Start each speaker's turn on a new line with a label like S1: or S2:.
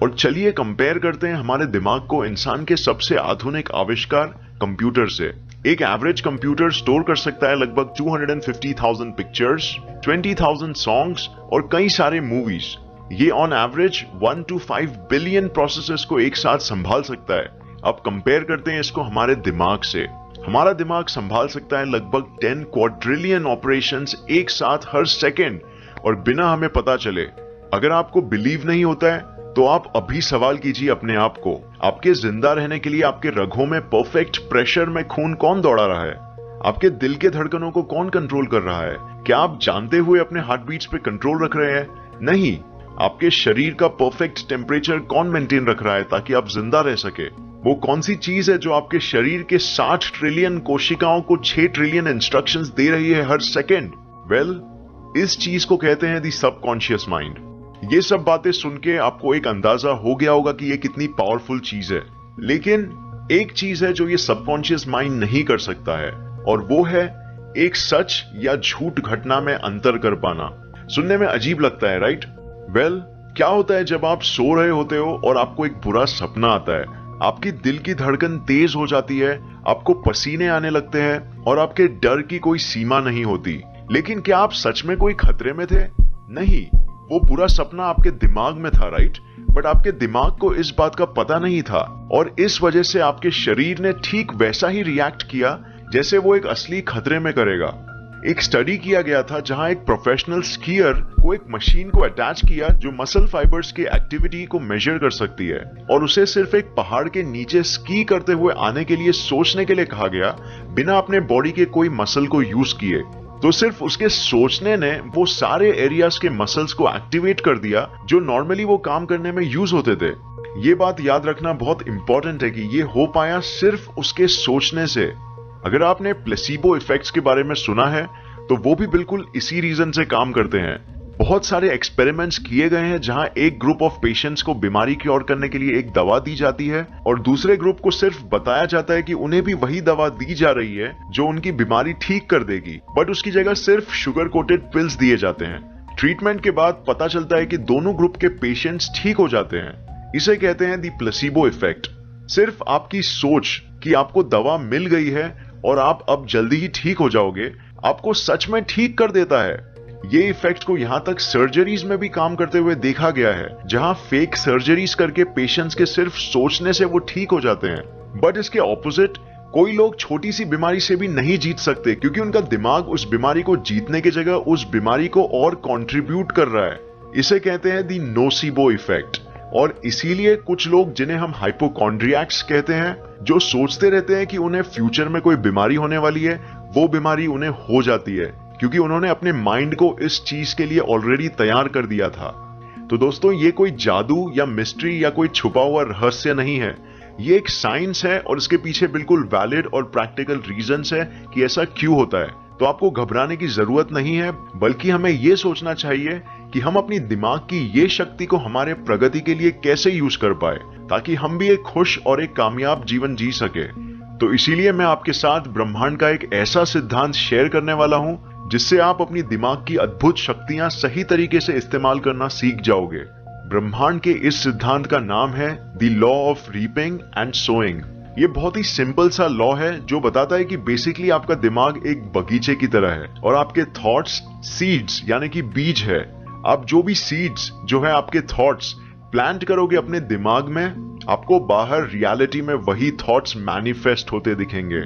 S1: और चलिए कंपेयर करते हैं हमारे दिमाग को इंसान के सबसे आधुनिक आविष्कार कंप्यूटर से। एक एवरेज कंप्यूटर स्टोर कर सकता है लगभग 250,000 पिक्चर्स, 20,000 सॉन्ग्स और कई सारे मूवीज। ये on average 1 to 5 billion processors को एक साथ संभाल सकता है। अब कंपेयर करते हैं इसको हमारे दिमाग से। हमारा दिमाग संभाल सकता है लगभग 10 क्वाड्रिलियन ऑपरेशंस एक साथ हर सेकेंड और बिना हमें पता चले। अगर आपको बिलीव नहीं होता है तो आप अभी सवाल कीजिए अपने आप को, आपके जिंदा रहने के लिए आपके रगों में परफेक्ट प्रेशर में खून कौन दौड़ा रहा है? आपके दिल के धड़कनों को कौन कंट्रोल कर रहा है? क्या आप जानते हुए अपने हार्ट बीट्स पे कंट्रोल रख रहे हैं? नहीं। आपके शरीर का परफेक्ट टेम्परेचर कौन मेंटेन रख रहा है ताकि आप जिंदा रह सके? वो कौन सी चीज है जो आपके शरीर के 60 ट्रिलियन कोशिकाओं को 6 ट्रिलियन इंस्ट्रक्शंस दे रही है हर सेकेंड? वेल, इस चीज को कहते हैं दी सबकॉन्शियस माइंड। ये सब बातें सुन के आपको एक अंदाजा हो गया होगा कि ये कितनी पावरफुल चीज है। लेकिन एक चीज है जो ये सबकॉन्शियस माइंड नहीं कर सकता है, और वो है एक सच या झूठ घटना में अंतर कर पाना। सुनने में अजीब लगता है, राइट? वेल, क्या होता है जब आप सो रहे होते हो और आपको एक बुरा सपना आता है, आपकी दिल की धड़कन तेज हो जाती है, आपको पसीने आने लगते हैं और आपके डर की कोई सीमा नहीं होती। लेकिन क्या आप सच में कोई खतरे में थे? नहीं, वो बुरा सपना आपके दिमाग में था, राइट? बट आपके दिमाग को इस बात का पता नहीं था, और इस वजह से आपके शरीर ने ठीक वैसा ही रिएक्ट किया जैसे वो एक असली खतरे में करेगा। एक स्टडी किया गया था जहां एक प्रोफेशनल स्कीयर को एक मशीन को अटैच किया जो मसल फाइबर्स की एक्टिविटी को मेजर कर सकती है, और उसे सिर्फ एक पहाड़ के नीचे स्की करते हुए आने के लिए सोचने के लिए कहा गया, बिना अपने बॉडी के कोई मसल को यूज किए। तो सिर्फ उसके सोचने ने वो सारे एरियाज के मसल्स को एक्टिवेट कर दिया जो नॉर्मली वो काम करने में यूज होते थे। ये बात याद रखना बहुत इंपॉर्टेंट है कि ये हो पाया सिर्फ उसके सोचने से। अगर आपने प्लेसिबो इफेक्ट्स के बारे में सुना है तो वो भी बिल्कुल इसी रीजन से काम करते हैं। बहुत सारे एक्सपेरिमेंट्स किए गए हैं जहां एक ग्रुप ऑफ पेशेंट्स को बीमारी क्योर करने के लिए एक दवा दी जाती है और दूसरे ग्रुप को सिर्फ बताया जाता है कि उन्हें भी वही दवा दी जा रही है जो उनकी बीमारी ठीक कर देगी, बट उसकी जगह सिर्फ शुगर कोटेड पिल्स दिए जाते हैं। ट्रीटमेंट के बाद पता चलता है कि दोनों ग्रुप के पेशेंट्स ठीक हो जाते हैं। इसे कहते हैं दी प्लेसिबो इफेक्ट। सिर्फ आपकी सोच कि आपको दवा मिल गई है और आप अब जल्दी ही ठीक हो जाओगे, आपको सच में ठीक कर देता है। ये इफेक्ट को यहां तक सर्जरीज में भी काम करते हुए देखा गया है, जहां फेक सर्जरीज करके पेशेंट्स के सिर्फ सोचने से वो ठीक हो जाते हैं। बट इसके ऑपोजिट, कोई लोग छोटी सी बीमारी से भी नहीं जीत सकते क्योंकि उनका दिमाग उस बीमारी को जीतने की जगह उस बीमारी को और कंट्रीब्यूट कर रहा है। इसे कहते हैं दी नोसिबो इफेक्ट। और इसीलिए कुछ लोग, जिन्हें हम हाइपोकॉन्ड्रियक्स कहते हैं, जो सोचते रहते हैं कि उन्हें फ्यूचर में कोई बीमारी होने वाली है, वो बीमारी उन्हें हो जाती है क्योंकि उन्होंने अपने माइंड को इस चीज के लिए ऑलरेडी तैयार कर दिया था। तो दोस्तों, ये कोई जादू या मिस्ट्री या कोई छुपा हुआ रहस्य नहीं है, ये एक साइंस है और इसके पीछे बिल्कुल वैलिड और प्रैक्टिकल रीजंस है कि ऐसा क्यों होता है। तो आपको घबराने की जरूरत नहीं है, बल्कि हमें ये सोचना चाहिए कि हम अपनी दिमाग की ये शक्ति को हमारे प्रगति के लिए कैसे यूज कर पाए ताकि हम भी एक खुश और एक कामयाब जीवन जी सके। तो इसीलिए मैं आपके साथ ब्रह्मांड का एक ऐसा सिद्धांत शेयर करने वाला हूं जिससे आप अपनी दिमाग की अद्भुत शक्तियां सही तरीके से इस्तेमाल करना सीख जाओगे। ब्रह्मांड के इस सिद्धांत का नाम है the law of reaping and sowing. ये बहुत ही सिंपल सा लॉ है जो बताता है कि बेसिकली आपका दिमाग एक बगीचे की तरह है और आपके थॉट्स सीड्स यानी कि बीज है। आप जो भी सीड्स जो है आपके थॉट्स प्लांट करोगे अपने दिमाग में, आपको बाहर रियलिटी में वही थॉट्स मैनिफेस्ट होते दिखेंगे।